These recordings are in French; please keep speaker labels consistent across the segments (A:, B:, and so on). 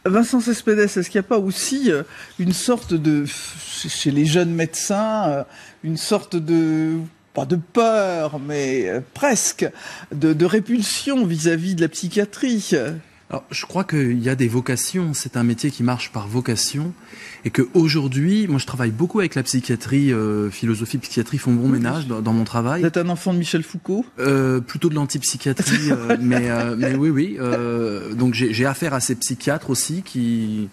A: Vincent Cespedes, est-ce qu'il n'y a pas aussi une sorte de, chez les jeunes médecins, une sorte de, pas de peur, mais presque, de répulsion vis-à-vis de la psychiatrie?
B: Alors, je crois qu'il y a des vocations. C'est un métier qui marche par vocation. Et qu'aujourd'hui, moi je travaille beaucoup avec la psychiatrie, philosophie, psychiatrie font bon ménage dans mon travail.
A: Vous êtes un enfant de Michel Foucault?
B: Plutôt de l'antipsychiatrie, mais oui. Donc j'ai affaire à ces psychiatres aussi qui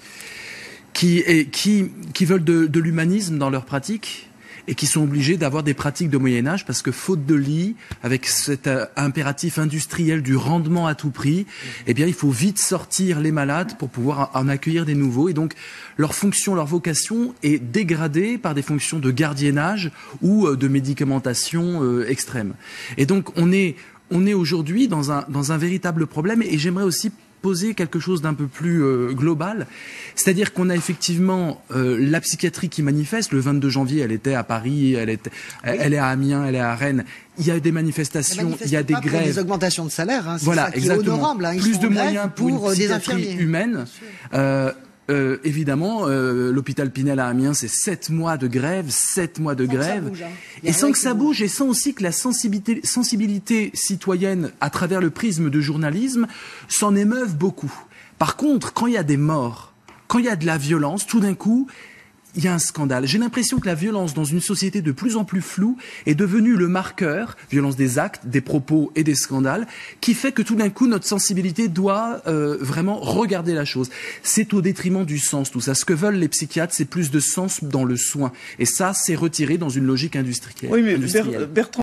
B: veulent de l'humanisme dans leur pratique. Et qui sont obligés d'avoir des pratiques de Moyen-Âge parce que faute de lit, avec cet impératif industriel du rendement à tout prix, eh bien, il faut vite sortir les malades pour pouvoir en accueillir des nouveaux. Et donc, leur fonction, leur vocation est dégradée par des fonctions de gardiennage ou de médicamentation extrême. Et donc, on est aujourd'hui dans un véritable problème. Et j'aimerais aussi poser quelque chose d'un peu plus global, c'est-à-dire qu'on a effectivement la psychiatrie qui manifeste. Le 22 janvier, elle était à Paris, elle est à Amiens, elle est à Rennes. Il y a des manifestations, il y a des grèves,
C: des augmentations de salaire. Hein,
B: voilà,
C: ça qui est honorable. Hein,
B: plus de moyens pour une
C: des
B: psychiatrie
C: infirmiers
B: humaine. Évidemment, l'hôpital Pinel à Amiens, c'est 7 mois de grève, 7 mois de grève.
C: Bouge, hein.
B: Et sans que ça bouge, et sans aussi que la sensibilité citoyenne, à travers le prisme de journalisme, s'en émeuve beaucoup. Par contre, quand il y a des morts, quand il y a de la violence, tout d'un coup, il y a un scandale. J'ai l'impression que la violence dans une société de plus en plus floue est devenue le marqueur, violence des actes, des propos et des scandales, qui fait que tout d'un coup notre sensibilité doit vraiment regarder la chose. C'est au détriment du sens tout ça. Ce que veulent les psychiatres, c'est plus de sens dans le soin. Et ça, c'est retiré dans une logique industrielle.
A: Oui, mais Bertrand